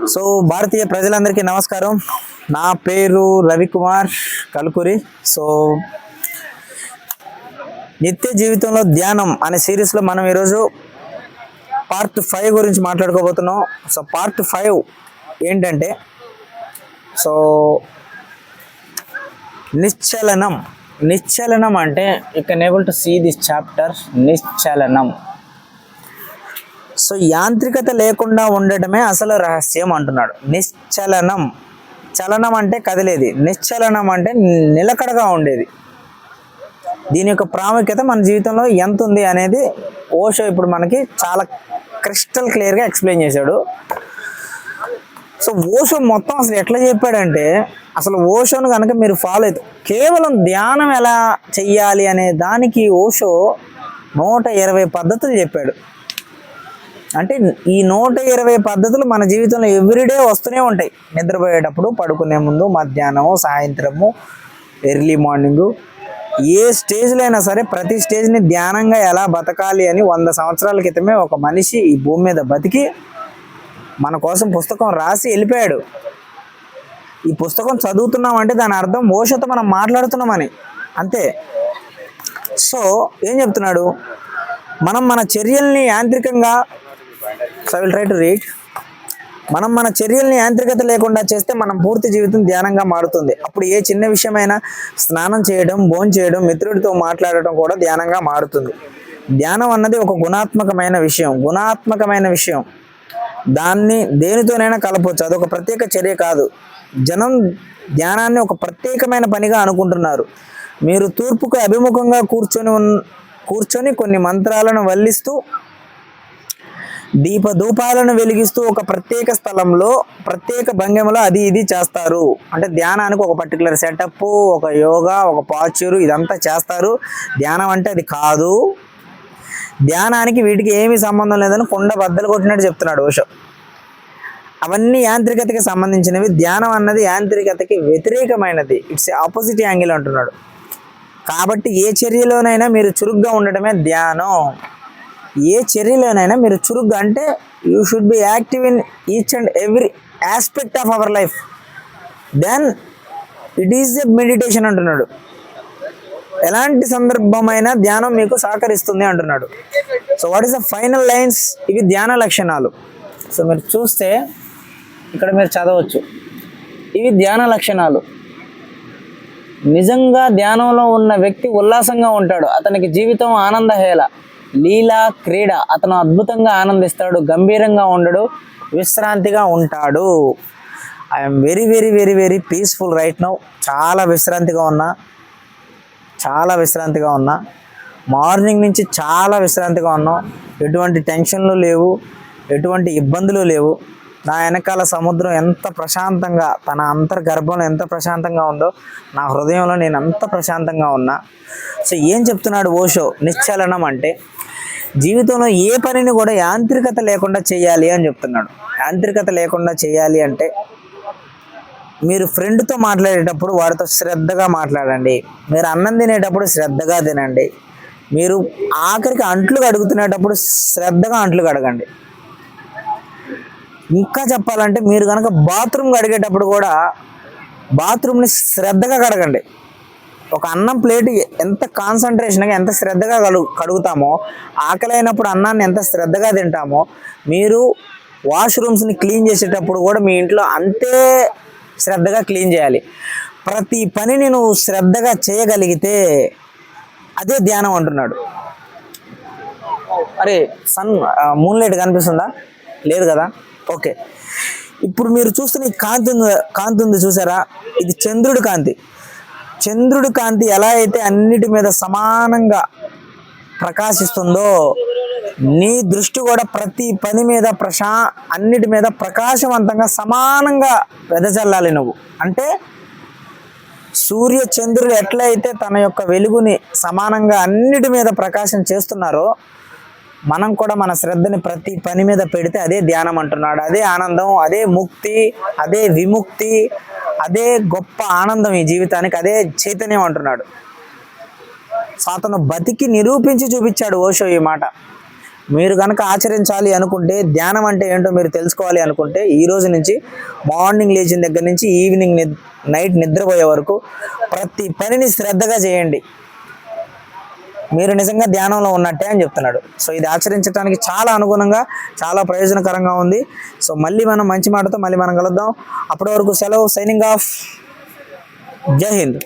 So భారతీయ ప్రజలందరికీ నమస్కారం. నా పేరు రవికుమార్ కల్కూరి. సో నిత్య జీవితంలో ధ్యానం అనే సిరీస్లో మనం ఈరోజు పార్ట్ 5 గురించి మాట్లాడుకోబోతున్నాం. సో పార్ట్ 5 ఏంటంటే సో నిశ్చలనం. నిశ్చలనం అంటే you can able to see this chapter. నిశ్చలనం. సో యాంత్రికత లేకుండా ఉండటమే అసలు రహస్యం అంటున్నాడు. నిశ్చలనం. చలనం అంటే కదిలేది, నిశ్చలనం అంటే నిలకడగా ఉండేది. దీని యొక్క ప్రాముఖ్యత మన జీవితంలో ఎంత ఉంది అనేది ఓషో ఇప్పుడు మనకి చాలా క్రిస్టల్ క్లియర్గా ఎక్స్ప్లెయిన్ చేశాడు. సో ఓషో మొత్తం అసలు ఎట్లా చెప్పాడంటే, అసలు ఓషోను కనుక మీరు ఫాలో అయితే కేవలం ధ్యానం ఎలా చెయ్యాలి అనే దానికి ఓషో 120 పద్ధతులు చెప్పాడు. అంటే ఈ 120 పద్ధతులు మన జీవితంలో ఎవ్రీడే వస్తూనే ఉంటాయి. నిద్రపోయేటప్పుడు, పడుకునే ముందు, మధ్యాహ్నము, సాయంత్రము, ఎర్లీ మార్నింగు, ఏ స్టేజ్లో అయినా సరే ప్రతి స్టేజ్ని ధ్యానంగా ఎలా బతకాలి అని 100 సంవత్సరాల క్రితమే ఒక మనిషి ఈ భూమి మీద బతికి మన కోసం పుస్తకం రాసి వెళ్ళిపోయాడు. ఈ పుస్తకం చదువుతున్నామంటే దాని అర్థం ఓషోతో మనం మాట్లాడుతున్నామని అంతే. సో ఏం చెప్తున్నాడు, మనం మన చర్యల్ని యాంత్రికంగా మనం మన చర్యల్ని యాంత్రికత లేకుండా చేస్తే మనం పూర్తి జీవితం ధ్యానంగా మారుతుంది. అప్పుడు ఏ చిన్న విషయమైనా స్నానం చేయడం, భోజనం చేయడం, మిత్రుడితో మాట్లాడటం కూడా ధ్యానంగా మారుతుంది. ధ్యానం అన్నది ఒక గుణాత్మకమైన విషయం. దాన్ని దేనితోనైనా కలపవచ్చు. అదొక ప్రత్యేక చర్య కాదు. జనం ధ్యానాన్ని ఒక ప్రత్యేకమైన పనిగా అనుకుంటున్నారు. మీరు తూర్పుకు అభిముఖంగా కూర్చొని కొన్ని మంత్రాలను వల్లిస్తూ, దీపాలను వెలిగిస్తూ ఒక ప్రత్యేక స్థలంలో, ప్రత్యేక భంగిమలో అది ఇది చేస్తారు. అంటే ధ్యానానికి ఒక పర్టికులర్ సెటప్, ఒక యోగా, ఒక పాశ్చర్ ఇదంతా చేస్తారు. ధ్యానం అంటే అది కాదు. ధ్యానానికి వీటికి ఏమీ సంబంధం లేదని కుండ బద్దలు కొట్టినట్టు చెప్తున్నాడు ఓషో. అవన్నీ యాంత్రికతకి సంబంధించినవి. ధ్యానం అన్నది యాంత్రికతకి వ్యతిరేకమైనది. ఇట్స్ ఆపోజిట్ యాంగిల్ అంటున్నాడు. కాబట్టి ఏ చర్యలోనైనా మీరు చురుగ్గా ఉండటమే ధ్యానం. ఏ చర్యలోనైనా మీరు చురుగ్గా అంటే you should be active in each and every aspect of our life, then it is a meditation అంటున్నాడు. ఎలాంటి సందర్భమైన ధ్యానం మీకు సహకరిస్తుంది అంటున్నాడు. So what is the final lines? ఇవి ధ్యాన లక్షణాలు. సో మీరు చూస్తే ఇక్కడ మీరు చదవచ్చు, ఇవి ధ్యాన లక్షణాలు. నిజంగా ధ్యానంలో ఉన్న వ్యక్తి ఉల్లాసంగా ఉంటాడు. అతనికి జీవితం ఆనందహేళ, లీలా, క్రీడ. అతను అద్భుతంగా ఆనందిస్తాడు, గంభీరంగా ఉండడు, విశ్రాంతిగా ఉంటాడు. I'm very very very very peaceful right now. చాలా విశ్రాంతిగా ఉన్నా. మార్నింగ్ నుంచి చాలా విశ్రాంతిగా ఉన్నాం. ఎటువంటి టెన్షన్లు లేవు, ఎటువంటి ఇబ్బందులు లేవు. నా వెనకాల సముద్రం ఎంత ప్రశాంతంగా, తన అంతర్గర్భంలో ఎంత ప్రశాంతంగా ఉందో, నా హృదయంలో నేను అంత ప్రశాంతంగా ఉన్నా. సో ఏం చెప్తున్నాడు ఓషో? నిశ్చలనం అంటే జీవితంలో ఏ పనిని కూడా యాంత్రికత లేకుండా చేయాలి అని చెప్తున్నాడు. యాంత్రికత లేకుండా చేయాలి అంటే మీరు ఫ్రెండ్తో మాట్లాడేటప్పుడు వారితో శ్రద్ధగా మాట్లాడండి. మీరు అన్నం తినేటప్పుడు శ్రద్ధగా తినండి. మీరు ఆఖరికి అంట్లు కడుగుతునేటప్పుడు శ్రద్ధగా అంట్లు కడగండి. ఇంకా చెప్పాలంటే మీరు కనుక బాత్రూమ్ కడిగేటప్పుడు కూడా బాత్రూమ్ని శ్రద్ధగా కడగండి. ఒక అన్నం ప్లేట్ ఎంత కాన్సన్ట్రేషన్గా, ఎంత శ్రద్ధగా కడుగుతామో, ఆకలి అయినప్పుడు అన్నాన్ని ఎంత శ్రద్ధగా తింటామో, మీరు వాష్రూమ్స్ని క్లీన్ చేసేటప్పుడు కూడా మీ ఇంట్లో అంతే శ్రద్ధగా క్లీన్ చేయాలి. ప్రతి పనిని నువ్వు శ్రద్ధగా చేయగలిగితే అదే ధ్యానం అంటున్నాడు. అరే మూన్ లైట్ కనిపిస్తుందా? లేదు కదా? ఓకే. ఇప్పుడు మీరు చూస్తున్న ఈ కాంతి ఉంది చూసారా? ఇది చంద్రుడి కాంతి. చంద్రుడి కాంతి ఎలా అయితే అన్నిటి మీద సమానంగా ప్రకాశిస్తుందో, నీ దృష్టి కూడా ప్రతి పని మీద అన్నిటి మీద ప్రకాశవంతంగా సమానంగా వెదజల్లాలి నువ్వు. అంటే సూర్య చంద్రుడు ఎట్లయితే తన యొక్క వెలుగుని సమానంగా అన్నిటి మీద ప్రకాశం చేస్తున్నారో, మనం కూడా మన శ్రద్ధని ప్రతి పని మీద పెడితే అదే ధ్యానం అంటున్నాడు. అదే ఆనందం, అదే ముక్తి, అదే విముక్తి, అదే గొప్ప ఆనందం ఈ జీవితానికి, అదే చైతన్యం అంటున్నాడు. అతను బతికి నిరూపించి చూపించాడు ఓషో ఈ మాట. మీరు కనుక ఆచరించాలి అనుకుంటే, ధ్యానం అంటే ఏంటో మీరు తెలుసుకోవాలి అనుకుంటే, ఈ రోజు నుంచి మార్నింగ్ లేచిన దగ్గర నుంచి ఈవినింగ్ నైట్ నిద్రపోయే వరకు ప్రతి పనిని శ్రద్ధగా చేయండి. మీరు నిజంగా ధ్యానంలో ఉన్నట్టే అని చెప్తున్నాడు. సో ఇది ఆచరించడానికి చాలా అనుగుణంగా, చాలా ప్రయోజనకరంగా ఉంది. సో మళ్ళీ మనం మంచి మాటతో మళ్ళీ మనం కలుద్దాం. అప్పటి వరకు సెలవు. Signing off. జై హింద్.